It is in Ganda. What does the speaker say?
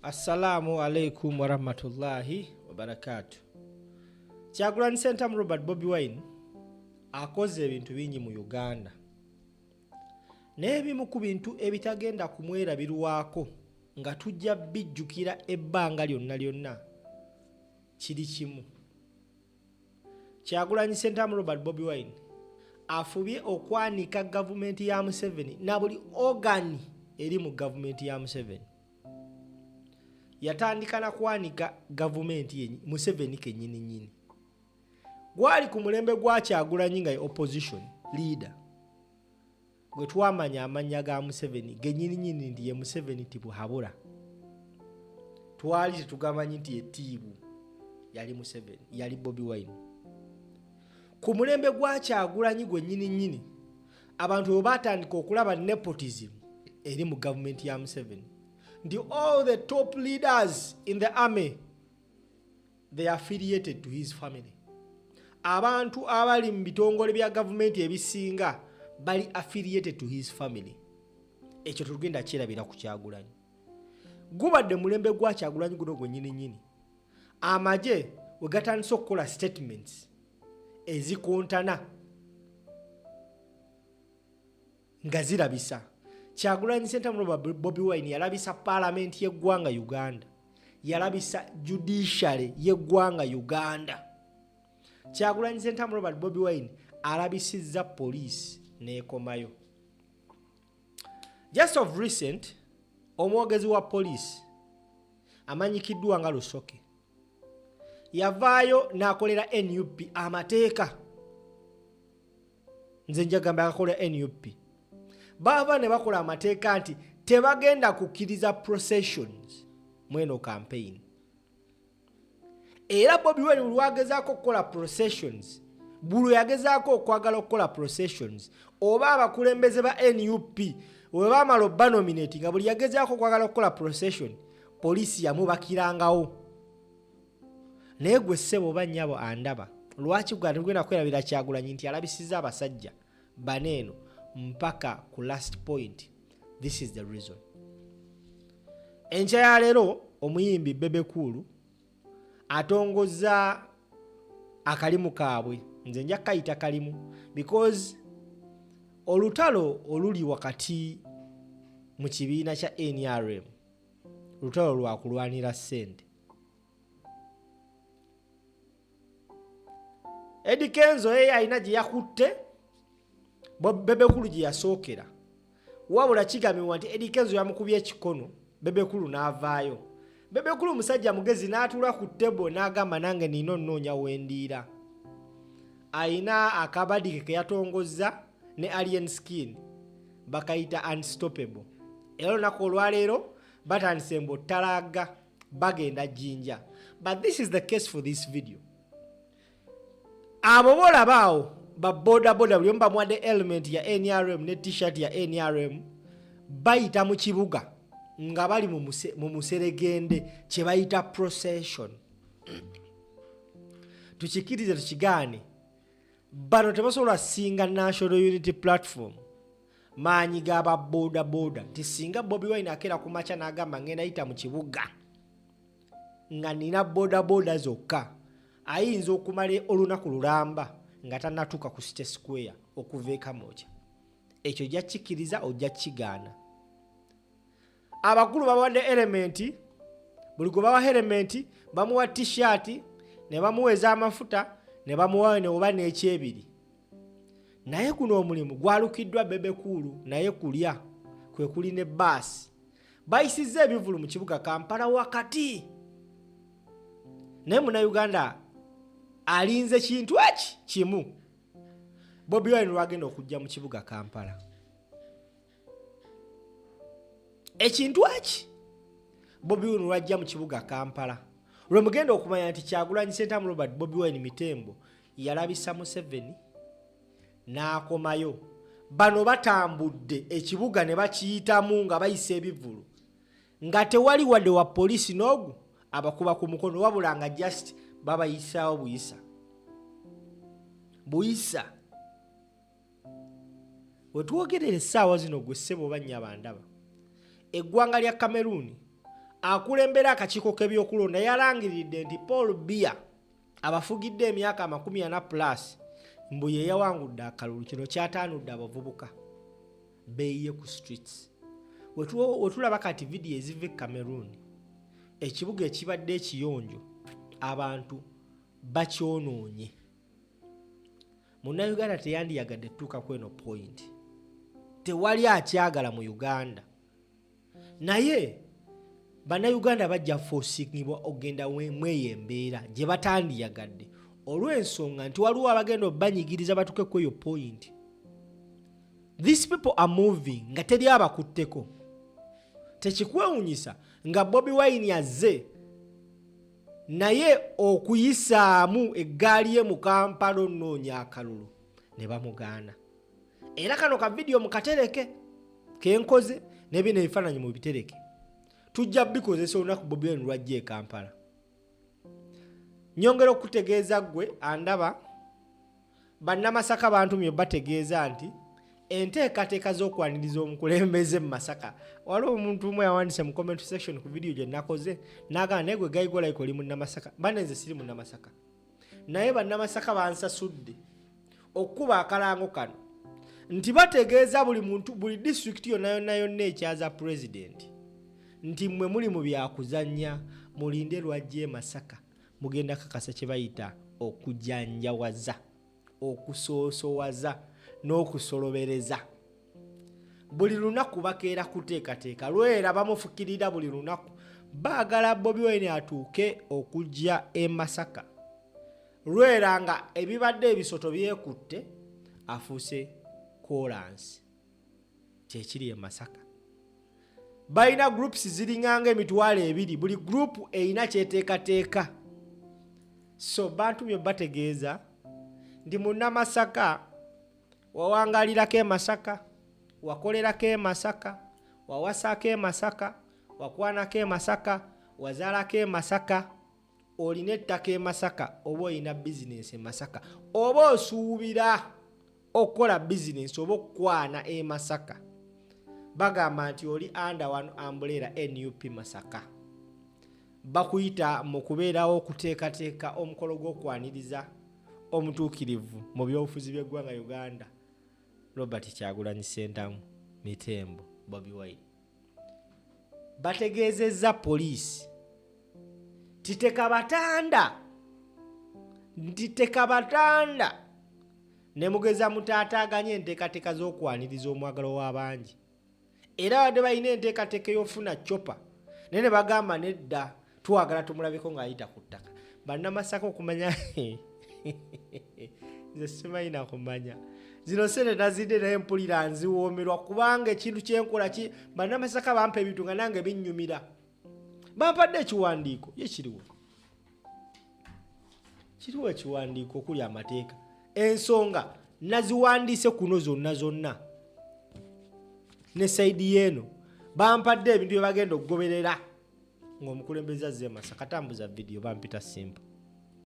Assalamu alaikum wa rahmatullahi wa barakatuh. Kyagulanyi Sente Robert Bobi Wine akoze ebintu bingi mu Uganda. N'ebimu ku bintu ebitagenda kumwerabirwako nga tujja bijjukira ebbanga lyonna kiri kimu. Kyagulanyi Sente Robert Bobi Wine afubye okwanika gavumenti ya Museveni na buli organ eri mu gavumenti ya Museveni. Yatandika na kwanika gavumenti yenyi Museveni kennyini. Gwali ku mulembe gwa Kyagulanyi nga opposition leader. Gwe twamanya amanya ga Museveni gennyini ndi ye Museveni tibu habura. Twali tetugamanyi nti etibu yali Museveni, yali Bobi Wine. Ku mulembe gwa Kyagulanyi gwe nnyini abantu bwe batandika okulaba nepotism eri mu gavumenti ya Museveni. All the top leaders in the army, they are affiliated to his family. Abantu abali mu bitongole bya government ebisinga bali affiliated to his family. Ekyo tugenda kirabira ku Kyagulanyi. Gubadde mulembe gwa Kyagulanyi guno gwe nnyini. Amaje we gatandise okukola statements ezikontana nga zirabisa. Kyagulanyi Sente Bobi Wine yalabisa parliament y'eggwanga Uganda. Yalabisa judiciary y'eggwanga Uganda. Kyagulanyi Sente Bobi Wine alabisizza police n'ekomayo. Just of recent, omwogezi wa police amanyikiddwa nga Lusoke yavaayo n'akolera NUP amateeka. Nze njagamba akakolera NUP. Bava ne bakola amateeka nti tebagenda kukkiriza processions mweno campaign. Era Bobi Wine lwagezaako okukola processions, bulu yagezaako okwagala okukola processions, oba abakulembeze ba NUP we baamala obanominate nga buli yagezaako okwagala okukola procession, poliisi yamubakirangawo. Naye gwe ssebo oba nnyabo andaba, lwaki tugenda kwerabira Kyagulanyi nti alabisizza abasajja baneeno mpaka ku last point? This is the reason. Enkya ya leero omuyimbi Bebe atongozza akalimu kaabwe. Nze nja kayita kalimu because olutalo oluli wakati mu kibiina kya NRM, olutalo lwakulwanira ssente. Eddy Kenzo yeye alina gye yakutte, Bebe gye yasookera. Wabula kigambibwa nti Eddy Kenzo yamukubye ekikono, Bebe n'avaayo. Bebe musajja mugezi n'atuula ku ttebo n'agamba nange nino nnoonya wendiira. Ayina akabadi ke yatongozza ne alien skin bakayita unstoppable. Era olunaku olwaleero batandise mb'ottalaga bagenda jjinja. But this is the case for this video. Abo bolabaawo ba boda buli omu bamuwadde element ya NRM ne t-shirt ya NRM bayita mu kibuga nga bali mu museregende kye bayita procession. Tukikirize tukigaane, bano tebasobola singa National Unity Platform maanyi g'aba boda nti singa Bobi Wine akeera ku makya n'agamba ngenda yita mu kibuga nga nina boda zokka, ayinza okumala olunaku lulamba nga tannatuuka ku City Square okuva Kamooja. Ekyo ojja kikiriza ojja kigaana. Abakulu bawadde elementi, buli gwe bawa elementi bamuwa t-shirt ne bamuweza amafuta ne bamuwa ne oba n'ekyebiri. Naye guno omulimu gwalukiddwa Bebe naye kulya kwe kuli ne baasi. Bayisizza ebivulu mu kibuga Kampala wakati. Naye Munnayuganda alinze kintu eki kimu. Bobi Wine lwagenda okujja mu kibuga Kampala. Ekintu eki Bobi Wine lwajja mu kibuga Kampala. Lwe mugenda okumanya nti Kyagulanyi Sente Robert Bobi Wine mitembo yalabisa Museveni n'akomayo. Bano batambudde ekibuga ne bakiyitamu nga bayisa ebivulu nga tewali wadde wa poliisi n'ogu abakuba ku mukono, wabula nga just babayisaawo buyisa. Wetwogerera essaawa zino gwe ssebo bannya bandaba, eggwanga lya Cameroon akulembera akakiiko k'ebyokulonda yalangiridde nti Paul Biya abafugidde emyaka 40 plus mbu ye yawangudde akalulu kino kyataanudde abavubuka beeyiye ku streets. Wetulaba kati vidiyo eziva e Cameroon, ekibuga ekibadde ekiyonjo, abantu bakyonoonye. Munnayuganda teyandiyagadde tutuuka ku eno point. Tewali akyagala mu Uganda. Naye bannayuganda bajja fosingibwa ogenda mweyo embeera gye batandiyagadde olw'ensonga nti waliwo abagenda obbanyigiriza batuke ku eyo point. These people are moving nga teri abakutteko. Tekikwewunyisa nga Bobi Wine azze naye okuyisaamu eggaali ye mu Kampala onnoonya akalulu ne bamugaana. Era kano ka vidiyo mukatereke kenkoze ne bino ebifaananyi mu bitereke. Tujja bikozesa olunaku Bobi Wine lwajja e Kampala. Nyongera okutegeeza gwe andaba bannamasaka bantumye bategeeza nti enteekateeka z'okwaniriza omukulembeze mu Masaka. Waliwo omuntu umwe yawandise mu comment section ku vidiyo gye nakoze n'agamba naye gwe gayigola iko oli munnamasaka. Banenze siri munnamasaka. Naye bannamasaka bansasudde okuba akalango kano nti bategeeza buli muntu buli district yonna ekyaza president nti mmwe muli mu byakuzannya mulinde lwajja e Masaka mugenda kakasa kye bayita okujanjawaza, okusoosowaza n'okusolobereza. Buli lunaku bakeera kuteekateeka lwera bamufukirira buli lunaku baagala Bobi Wine atuuke okujja e Masaka. Lwera nga ebibadde ebisoto byekutte afuuse kolansi kyekiri e Masaka. Balina groups ziringanga emitwalo 2 buli group erina kyeteekateeka. So bantu byo bategeeza ndi munnamasaka wawangalirako e Masaka, wakolerako e Masaka, wawasako e Masaka, wakwanako e Masaka, wazaalako e Masaka, olina ettaka e Masaka, oba olina bizinesi e Masaka, oba osuubira okukola bizinesi oba okwana e Masaka. Bagamba nti oli under one umbrella NUP Masaka. Bakuyita mu kubeerawo okuteekateeka omukolo gw'okwaniriza omutuukirivu mu byobufuzi by'eggwanga Uganda Robert Kyagulanyi Ssentamu Mitembo Bobi Wine. Bategeezezza poliisi titeka batanda ne mugeza mutaataaganya enteekateeka z'okwaniriza omwagalo w'abangi. Era wadde balina enteekateeka ey'ofuna chopa naye ne bagamba nedda twagala tumulabeko ng'ayita ku ttaka. Bannamasaka okumanya nze simayina kumanya zino sente nazidde naye mpulira nziwoomerwa kubanga ekintu kyenkola bannamasaka bampa ebintu nga nange binnyumira. Bampadde ekiwandiiko ye kiriwo ekiwandiiko okuli amateeka. Ensonga naziwandiise kuno zonna ne saidi yeeno bampadde ebintu bye bagenda okugoberera ng'omukulembeze azze Masaka. Tambuza vidiyo bampita simple.